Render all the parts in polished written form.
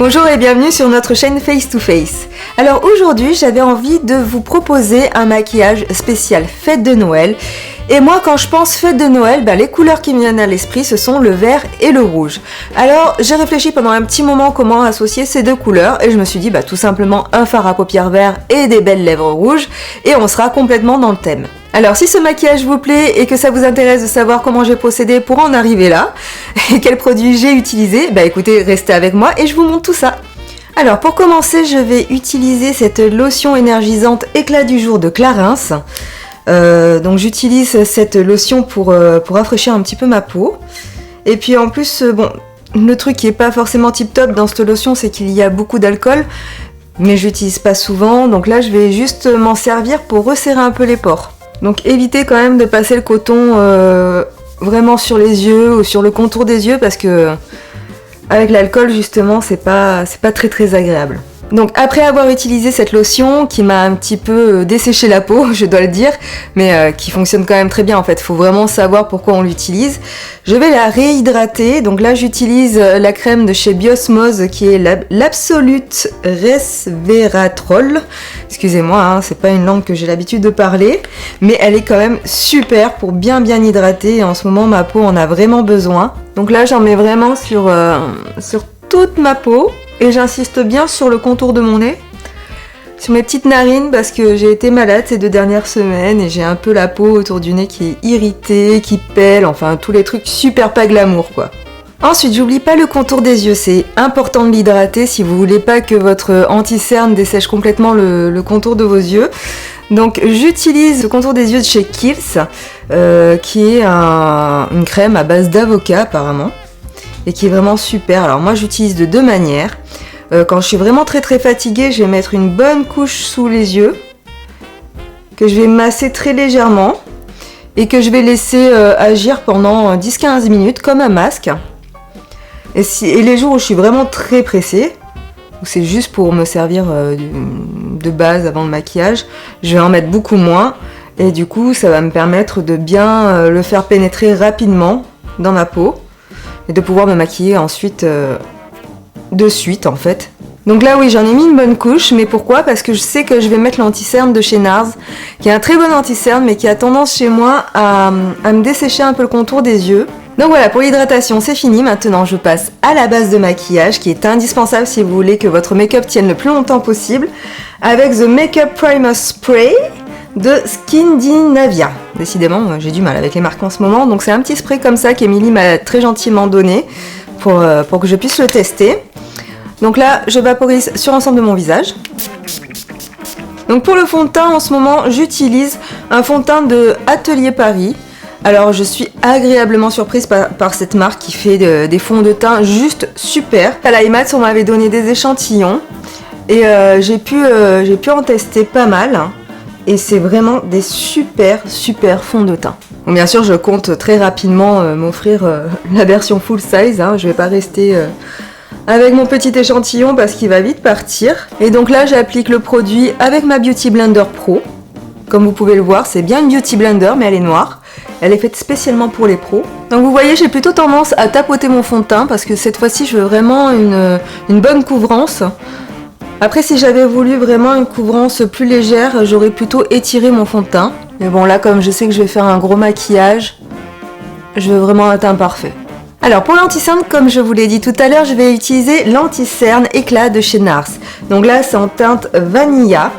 Bonjour et bienvenue sur notre chaîne Face to Face. Alors aujourd'hui j'avais envie de vous proposer un maquillage spécial fête de Noël. Et moi quand je pense fête de Noël, les couleurs qui me viennent à l'esprit ce sont le vert et le rouge. Alors j'ai réfléchi pendant un petit moment comment associer ces deux couleurs et je me suis dit tout simplement un fard à paupières vert et des belles lèvres rouges et on sera complètement dans le thème. Alors si ce maquillage vous plaît et que ça vous intéresse de savoir comment j'ai procédé pour en arriver là et quels produits j'ai utilisés, écoutez, restez avec moi et je vous montre tout ça. Alors pour commencer, je vais utiliser cette lotion énergisante éclat du jour de Clarins. Donc j'utilise cette lotion pour rafraîchir un petit peu ma peau. Et puis en plus, le truc qui est pas forcément tip top dans cette lotion, c'est qu'il y a beaucoup d'alcool. Mais j'utilise pas souvent, donc là je vais juste m'en servir pour resserrer un peu les pores. Donc évitez quand même de passer le coton vraiment sur les yeux ou sur le contour des yeux parce que avec l'alcool justement c'est pas très agréable. Donc après avoir utilisé cette lotion qui m'a un petit peu desséché la peau, je dois le dire, mais qui fonctionne quand même très bien en fait, il faut vraiment savoir pourquoi on l'utilise. Je vais la réhydrater, donc là j'utilise la crème de chez Biosmose qui est l'Absolute Resveratrol. Excusez-moi, c'est pas une langue que j'ai l'habitude de parler, mais elle est quand même super pour bien hydrater et en ce moment ma peau en a vraiment besoin. Donc là j'en mets vraiment sur toute ma peau. Et j'insiste bien sur le contour de mon nez, sur mes petites narines parce que j'ai été malade ces 2 dernières semaines et j'ai un peu la peau autour du nez qui est irritée, qui pèle, enfin tous les trucs super pas glamour quoi. Ensuite, j'oublie pas le contour des yeux, c'est important de l'hydrater si vous voulez pas que votre anti-cerne dessèche complètement le contour de vos yeux. Donc j'utilise le contour des yeux de chez Kiehl's, qui est une crème à base d'avocat apparemment. Et qui est vraiment super. Alors moi j'utilise de 2 manières. Quand je suis vraiment très fatiguée, je vais mettre une bonne couche sous les yeux, que je vais masser très légèrement, et que je vais laisser agir pendant 10-15 minutes comme un masque. Et les jours où je suis vraiment très pressée, où c'est juste pour me servir de base avant le maquillage, je vais en mettre beaucoup moins, et du coup ça va me permettre de bien le faire pénétrer rapidement dans ma peau. Et de pouvoir me maquiller ensuite de suite en fait. Donc là oui j'en ai mis une bonne couche, mais pourquoi? Parce que je sais que je vais mettre l'anti-cerne de chez NARS, qui est un très bon anti-cerne mais qui a tendance chez moi à me dessécher un peu le contour des yeux. Donc voilà, pour l'hydratation c'est fini, maintenant je passe à la base de maquillage qui est indispensable si vous voulez que votre make-up tienne le plus longtemps possible, avec The Makeup Primer Spray de Skindinavia. Décidément, j'ai du mal avec les marques en ce moment, donc c'est un petit spray comme ça qu'Emilie m'a très gentiment donné pour que je puisse le tester. Donc là, je vaporise sur l'ensemble de mon visage. Donc pour le fond de teint, en ce moment, j'utilise un fond de teint de Atelier Paris. Alors je suis agréablement surprise par cette marque qui fait des fonds de teint juste super. À l'IMAX, on m'avait donné des échantillons et j'ai pu en tester pas mal. Et c'est vraiment des super fonds de teint. Bon, bien sûr, je compte très rapidement m'offrir la version full size. Je vais pas rester avec mon petit échantillon parce qu'il va vite partir. Et donc là, j'applique le produit avec ma Beauty Blender Pro. Comme vous pouvez le voir, c'est bien une Beauty Blender, mais elle est noire. Elle est faite spécialement pour les pros. Donc vous voyez, j'ai plutôt tendance à tapoter mon fond de teint parce que cette fois-ci, je veux vraiment une bonne couvrance. Après, si j'avais voulu vraiment une couvrance plus légère, j'aurais plutôt étiré mon fond de teint. Mais bon, là, comme je sais que je vais faire un gros maquillage, je veux vraiment un teint parfait. Alors, pour l'anti-cerne, comme je vous l'ai dit tout à l'heure, je vais utiliser l'anti-cerne éclat de chez NARS. Donc là, c'est en teinte Vanilla,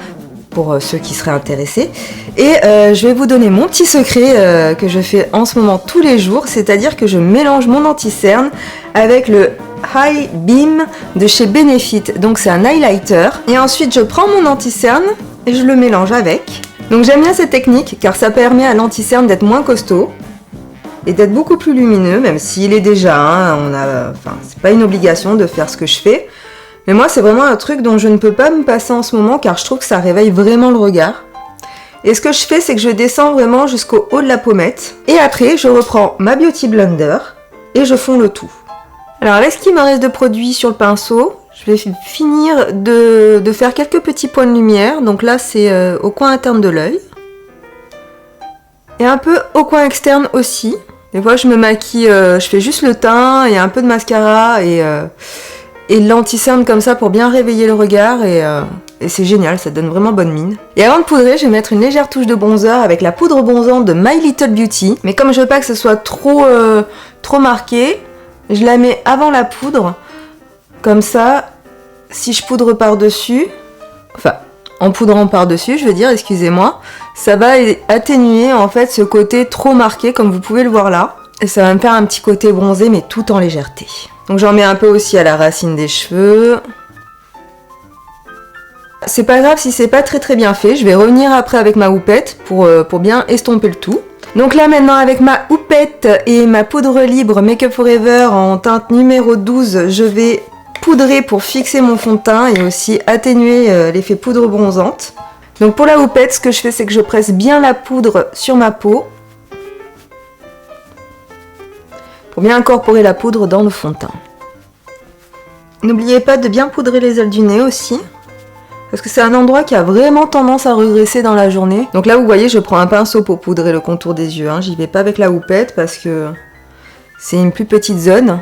pour ceux qui seraient intéressés. Et je vais vous donner mon petit secret que je fais en ce moment tous les jours, c'est-à-dire que je mélange mon anti-cerne avec le High Beam de chez Benefit, donc c'est un highlighter, et ensuite je prends mon anti-cerne et je le mélange avec. Donc j'aime bien cette technique car ça permet à l'anti-cerne d'être moins costaud et d'être beaucoup plus lumineux, même s'il est déjà, c'est pas une obligation de faire ce que je fais, mais moi c'est vraiment un truc dont je ne peux pas me passer en ce moment car je trouve que ça réveille vraiment le regard. Et ce que je fais, c'est que je descends vraiment jusqu'au haut de la pommette, et après je reprends ma Beauty Blender et je fonds le tout. Alors avec ce qui me reste de produit sur le pinceau, je vais finir de faire quelques petits points de lumière. Donc là c'est au coin interne de l'œil. Et un peu au coin externe aussi. Des fois je me maquille, je fais juste le teint et un peu de mascara et l'anti-cerne comme ça pour bien réveiller le regard et c'est génial, ça donne vraiment bonne mine. Et avant de poudrer, je vais mettre une légère touche de bronzer avec la poudre bronzante de My Little Beauty. Mais comme je veux pas que ce soit trop marqué, je la mets avant la poudre. Comme ça, si je poudre par-dessus, enfin en poudrant par-dessus, je veux dire, excusez-moi, ça va atténuer en fait ce côté trop marqué comme vous pouvez le voir là. Et ça va me faire un petit côté bronzé mais tout en légèreté. Donc j'en mets un peu aussi à la racine des cheveux. C'est pas grave si c'est pas très bien fait, je vais revenir après avec ma houppette pour bien estomper le tout. Donc là maintenant avec ma houppette et ma poudre libre Make Up For Ever en teinte numéro 12, je vais poudrer pour fixer mon fond de teint et aussi atténuer l'effet poudre bronzante. Donc pour la houppette, ce que je fais c'est que je presse bien la poudre sur ma peau pour bien incorporer la poudre dans le fond de teint. N'oubliez pas de bien poudrer les ailes du nez aussi, parce que c'est un endroit qui a vraiment tendance à regresser dans la journée. Donc là vous voyez, je prends un pinceau pour poudrer le contour des yeux, hein. J'y vais pas avec la houppette parce que c'est une plus petite zone.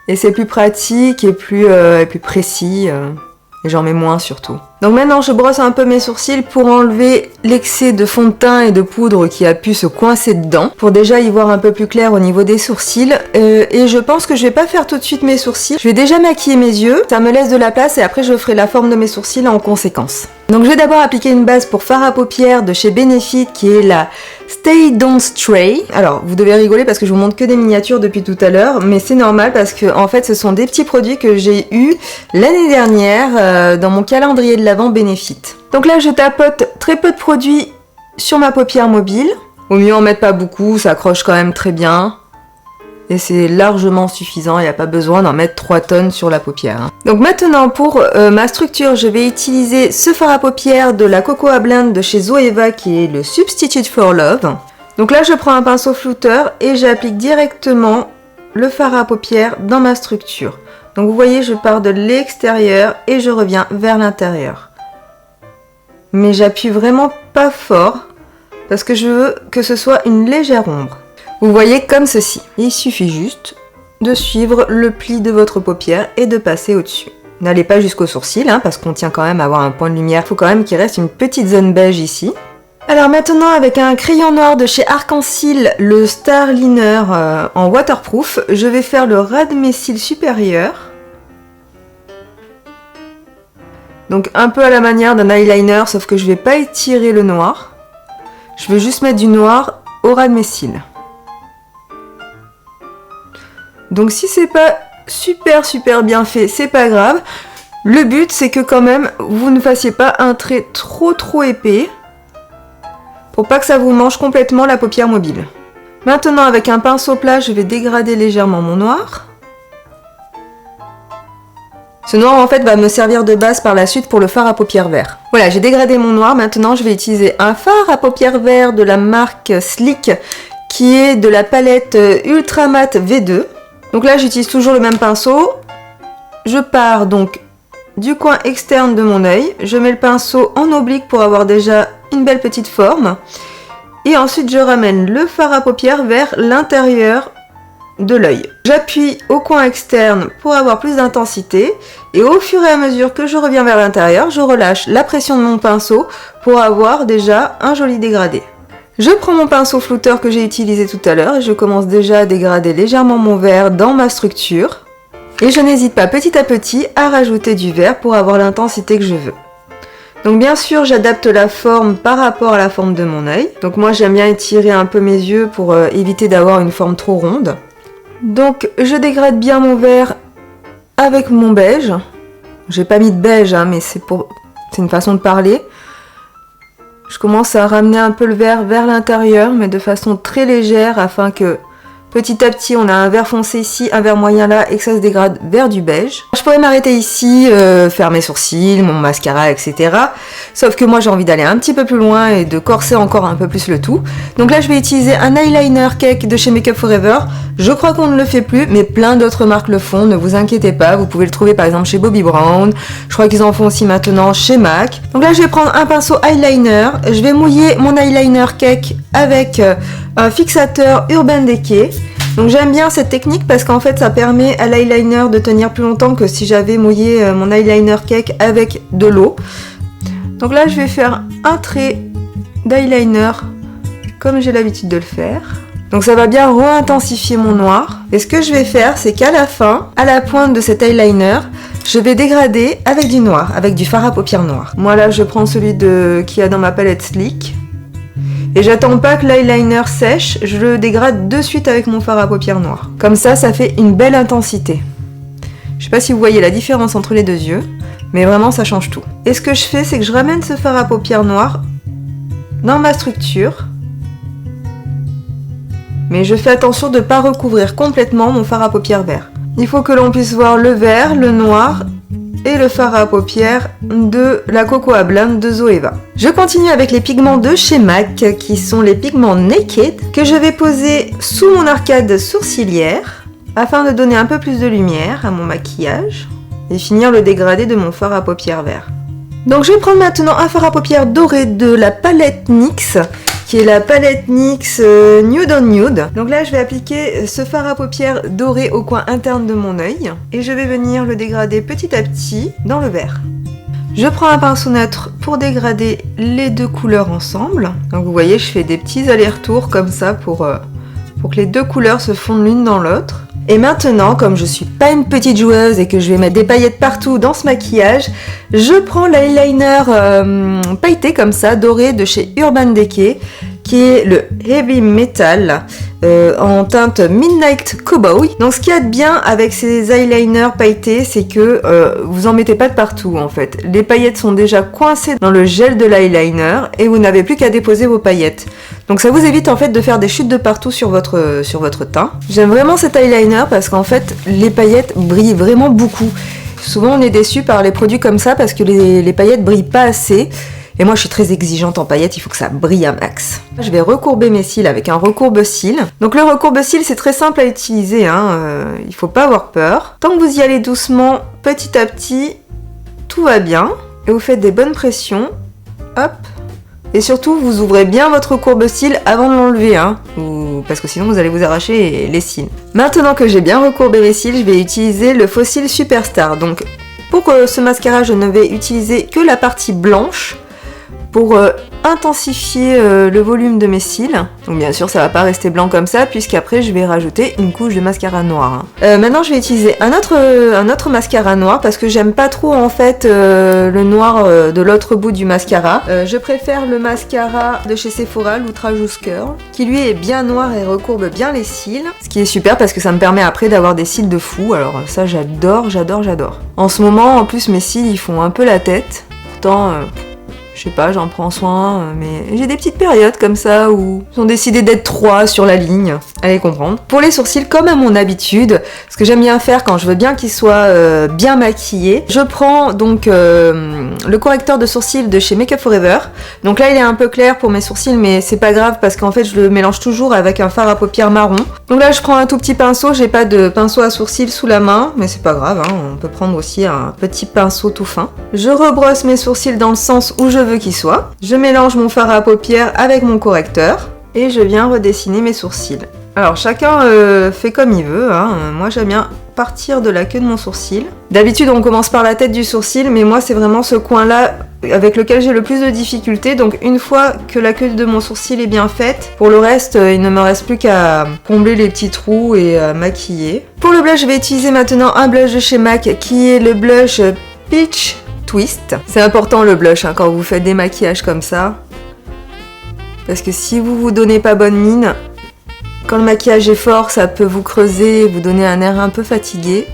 Et c'est plus pratique et plus précis. Et j'en mets moins surtout. Donc maintenant je brosse un peu mes sourcils pour enlever l'excès de fond de teint et de poudre qui a pu se coincer dedans. Pour déjà y voir un peu plus clair au niveau des sourcils. Et je pense que je vais pas faire tout de suite mes sourcils. Je vais déjà maquiller mes yeux. Ça me laisse de la place et après je ferai la forme de mes sourcils en conséquence. Donc je vais d'abord appliquer une base pour fard à paupières de chez Benefit qui est la Stay Don't Stray. Alors vous devez rigoler parce que je vous montre que des miniatures depuis tout à l'heure, mais c'est normal parce que en fait ce sont des petits produits que j'ai eu l'année dernière dans mon calendrier de l'Avent Benefit. Donc là je tapote très peu de produits sur ma paupière mobile. Au mieux en mettre pas beaucoup, ça accroche quand même très bien. Et c'est largement suffisant, il n'y a pas besoin d'en mettre 3 tonnes sur la paupière. Hein. Donc maintenant pour ma structure, je vais utiliser ce fard à paupières de la Cocoa Blend de chez Zoeva qui est le Substitute for Love. Donc là je prends un pinceau flouteur et j'applique directement le fard à paupières dans ma structure. Donc vous voyez, je pars de l'extérieur et je reviens vers l'intérieur. Mais j'appuie vraiment pas fort parce que je veux que ce soit une légère ombre. Vous voyez comme ceci. Il suffit juste de suivre le pli de votre paupière et de passer au-dessus. N'allez pas jusqu'au sourcil, hein, parce qu'on tient quand même à avoir un point de lumière. Il faut quand même qu'il reste une petite zone beige ici. Alors maintenant, avec un crayon noir de chez Arc-en-Ciel, le Star Liner en waterproof, je vais faire le ras de mes cils supérieurs. Donc un peu à la manière d'un eyeliner, sauf que je ne vais pas étirer le noir. Je vais juste mettre du noir au ras de mes cils. Donc si c'est pas super bien fait, c'est pas grave. Le but c'est que quand même vous ne fassiez pas un trait trop épais pour pas que ça vous mange complètement la paupière mobile. Maintenant avec un pinceau plat, je vais dégrader légèrement mon noir. Ce noir en fait va me servir de base par la suite pour le fard à paupières vert. Voilà, j'ai dégradé mon noir. Maintenant je vais utiliser un fard à paupières vert de la marque Sleek qui est de la palette Ultra Matte V2. Donc là, j'utilise toujours le même pinceau. Je pars donc du coin externe de mon œil. Je mets le pinceau en oblique pour avoir déjà une belle petite forme. Et ensuite, je ramène le fard à paupières vers l'intérieur de l'œil. J'appuie au coin externe pour avoir plus d'intensité. Et au fur et à mesure que je reviens vers l'intérieur, je relâche la pression de mon pinceau pour avoir déjà un joli dégradé. Je prends mon pinceau flouteur que j'ai utilisé tout à l'heure et je commence déjà à dégrader légèrement mon vert dans ma structure. Et je n'hésite pas petit à petit à rajouter du vert pour avoir l'intensité que je veux. Donc bien sûr, j'adapte la forme par rapport à la forme de mon œil. Donc moi j'aime bien étirer un peu mes yeux pour éviter d'avoir une forme trop ronde. Donc je dégrade bien mon vert avec mon beige. J'ai pas mis de beige, hein, mais c'est une façon de parler. Je commence à ramener un peu le vert vers l'intérieur, mais de façon très légère afin que petit à petit on a un vert foncé ici, un vert moyen là et que ça se dégrade vers du beige. Je pourrais m'arrêter ici, faire mes sourcils, mon mascara, etc. Sauf que moi j'ai envie d'aller un petit peu plus loin et de corser encore un peu plus le tout. Donc là je vais utiliser un eyeliner cake de chez Make Up For Ever. Je crois qu'on ne le fait plus, mais plein d'autres marques le font, ne vous inquiétez pas. Vous pouvez le trouver par exemple chez Bobbi Brown. Je crois qu'ils en font aussi maintenant chez MAC. Donc là je vais prendre un pinceau eyeliner. Je vais mouiller mon eyeliner cake avec un fixateur Urban Decay. Donc j'aime bien cette technique parce qu'en fait ça permet à l'eyeliner de tenir plus longtemps que si j'avais mouillé mon eyeliner cake avec de l'eau. Donc là je vais faire un trait d'eyeliner comme j'ai l'habitude de le faire. Donc ça va bien re-intensifier mon noir. Et ce que je vais faire, c'est qu'à la fin, à la pointe de cet eyeliner, je vais dégrader avec du noir, avec du fard à paupières noir. Moi là, je prends celui qu'il y a dans ma palette Sleek. Et j'attends pas que l'eyeliner sèche, je le dégrade de suite avec mon fard à paupières noir. Comme ça fait une belle intensité. Je sais pas si vous voyez la différence entre les deux yeux, mais vraiment ça change tout. Et ce que je fais, c'est que je ramène ce fard à paupières noir dans ma structure. Mais je fais attention de ne pas recouvrir complètement mon fard à paupières vert. Il faut que l'on puisse voir le vert, le noir et le fard à paupières de la Cocoa Blonde de Zoeva. Je continue avec les pigments de chez MAC qui sont les pigments Naked que je vais poser sous mon arcade sourcilière afin de donner un peu plus de lumière à mon maquillage et finir le dégradé de mon fard à paupières vert. Donc je vais prendre maintenant un fard à paupières doré de la palette NYX qui est la palette NYX Nude on Nude. Donc là je vais appliquer ce fard à paupières doré au coin interne de mon œil et je vais venir le dégrader petit à petit dans le vert. Je prends un pinceau neutre pour dégrader les deux couleurs ensemble. Donc vous voyez, je fais des petits allers-retours comme ça pour que les deux couleurs se fondent l'une dans l'autre. Et maintenant, comme je suis pas une petite joueuse et que je vais mettre des paillettes partout dans ce maquillage, je prends l'eyeliner pailleté comme ça, doré de chez Urban Decay, qui est le Heavy Metal en teinte Midnight Cowboy. Donc ce qu'il y a de bien avec ces eyeliners pailletés, c'est que vous en mettez pas de partout en fait. Les paillettes sont déjà coincées dans le gel de l'eyeliner et vous n'avez plus qu'à déposer vos paillettes. Donc ça vous évite en fait de faire des chutes de partout sur votre teint. J'aime vraiment cet eyeliner parce qu'en fait les paillettes brillent vraiment beaucoup. Souvent on est déçu par les produits comme ça parce que les paillettes brillent pas assez. Et moi je suis très exigeante en paillettes, il faut que ça brille un max. Je vais recourber mes cils avec un recourbe-cils. Donc le recourbe-cils c'est très simple à utiliser, il faut pas avoir peur. Tant que vous y allez doucement, petit à petit, tout va bien. Et vous faites des bonnes pressions, hop. Et surtout vous ouvrez bien votre courbe-cils avant de l'enlever, parce que sinon vous allez vous arracher les cils. Maintenant que j'ai bien recourbé mes cils, je vais utiliser le Faux Cils Superstar. Donc pour ce mascara je ne vais utiliser que la partie blanche, pour intensifier le volume de mes cils. Donc bien sûr ça va pas rester blanc comme ça puisqu'après je vais rajouter une couche de mascara noir. Maintenant je vais utiliser un autre mascara noir parce que j'aime pas trop en fait le noir de l'autre bout du mascara. Je préfère le mascara de chez Sephora, l'Outrageous Curl, qui lui est bien noir et recourbe bien les cils. Ce qui est super parce que ça me permet après d'avoir des cils de fou. Alors ça j'adore. En ce moment en plus mes cils ils font un peu la tête. Pourtant je sais pas, j'en prends soin, mais j'ai des petites périodes comme ça où ils ont décidé d'être 3 sur la ligne. Allez comprendre. Pour les sourcils, comme à mon habitude, ce que j'aime bien faire quand je veux bien qu'ils soient bien maquillés, je prends donc le correcteur de sourcils de chez Make Up For Ever. Donc là, il est un peu clair pour mes sourcils, mais c'est pas grave parce qu'en fait, je le mélange toujours avec un fard à paupières marron. Donc là, je prends un tout petit pinceau. J'ai pas de pinceau à sourcils sous la main, mais c'est pas grave, on peut prendre aussi un petit pinceau tout fin. Je rebrosse mes sourcils dans le sens où je veux qu'ils soient. Je mélange mon fard à paupières avec mon correcteur et je viens redessiner mes sourcils. Alors chacun fait comme il veut, moi j'aime bien partir de la queue de mon sourcil. D'habitude on commence par la tête du sourcil, mais moi c'est vraiment ce coin là avec lequel j'ai le plus de difficultés. Donc une fois que la queue de mon sourcil est bien faite, pour le reste il ne me reste plus qu'à combler les petits trous et maquiller. Pour le blush, je vais utiliser maintenant un blush de chez MAC qui est le blush Peach Twist. C'est important le blush quand vous faites des maquillages comme ça, parce que si vous vous donnez pas bonne mine, quand le maquillage est fort, ça peut vous creuser et vous donner un air un peu fatigué.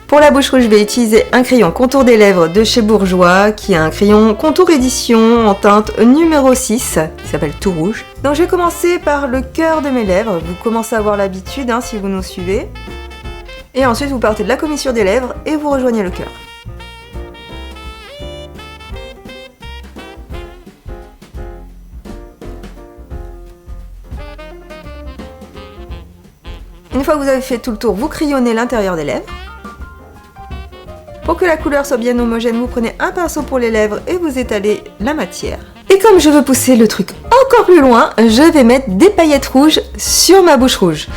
Pour la bouche rouge, je vais utiliser un crayon contour des lèvres de chez Bourjois, qui est un crayon contour édition en teinte numéro 6, qui s'appelle Tout Rouge. Donc je vais commencer par le cœur de mes lèvres, vous commencez à avoir l'habitude si vous nous suivez. Et ensuite vous partez de la commissure des lèvres et vous rejoignez le cœur. Une fois que vous avez fait tout le tour, vous crayonnez l'intérieur des lèvres. Pour que la couleur soit bien homogène, vous prenez un pinceau pour les lèvres et vous étalez la matière. Et comme je veux pousser le truc encore plus loin, je vais mettre des paillettes rouges sur ma bouche rouge.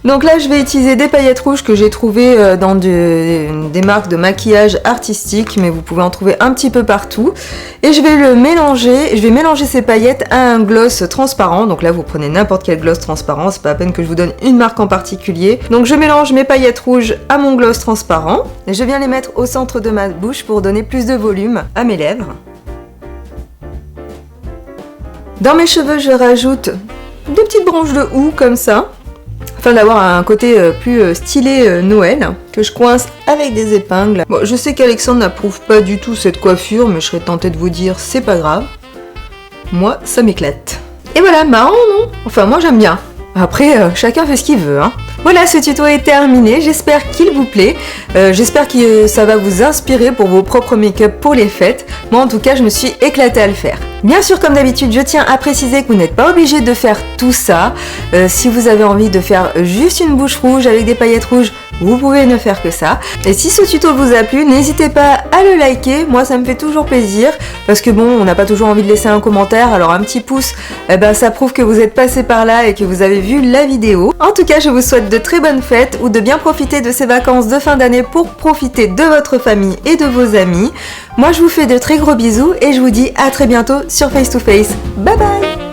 Donc là, je vais utiliser des paillettes rouges que j'ai trouvées dans des marques de maquillage artistique, mais vous pouvez en trouver un petit peu partout. Et je vais mélanger ces paillettes à un gloss transparent. Donc là, vous prenez n'importe quel gloss transparent, c'est pas la peine que je vous donne une marque en particulier. Donc je mélange mes paillettes rouges à mon gloss transparent. Et je viens les mettre au centre de ma bouche pour donner plus de volume à mes lèvres. Dans mes cheveux, je rajoute des petites branches de houx comme ça, afin d'avoir un côté plus stylé Noël, que je coince avec des épingles. Bon, je sais qu'Alexandre n'approuve pas du tout cette coiffure, mais je serais tentée de vous dire, c'est pas grave. Moi, ça m'éclate. Et voilà, marrant, non? Enfin, moi j'aime bien. Après, chacun fait ce qu'il veut, hein. Voilà, ce tuto est terminé, j'espère qu'il vous plaît, j'espère que ça va vous inspirer pour vos propres make-up pour les fêtes. Moi en tout cas, je me suis éclatée à le faire. Bien sûr, comme d'habitude, je tiens à préciser que vous n'êtes pas obligé de faire tout ça. Si vous avez envie de faire juste une bouche rouge avec des paillettes rouges, vous pouvez ne faire que ça. Et si ce tuto vous a plu, n'hésitez pas à le liker, moi ça me fait toujours plaisir, parce que bon, on n'a pas toujours envie de laisser un commentaire, alors un petit pouce, ça prouve que vous êtes passé par là et que vous avez vu la vidéo. En tout cas, je vous souhaite de très bonnes fêtes, ou de bien profiter de ces vacances de fin d'année pour profiter de votre famille et de vos amis. Moi je vous fais de très gros bisous et je vous dis à très bientôt sur Face to Face. Bye bye!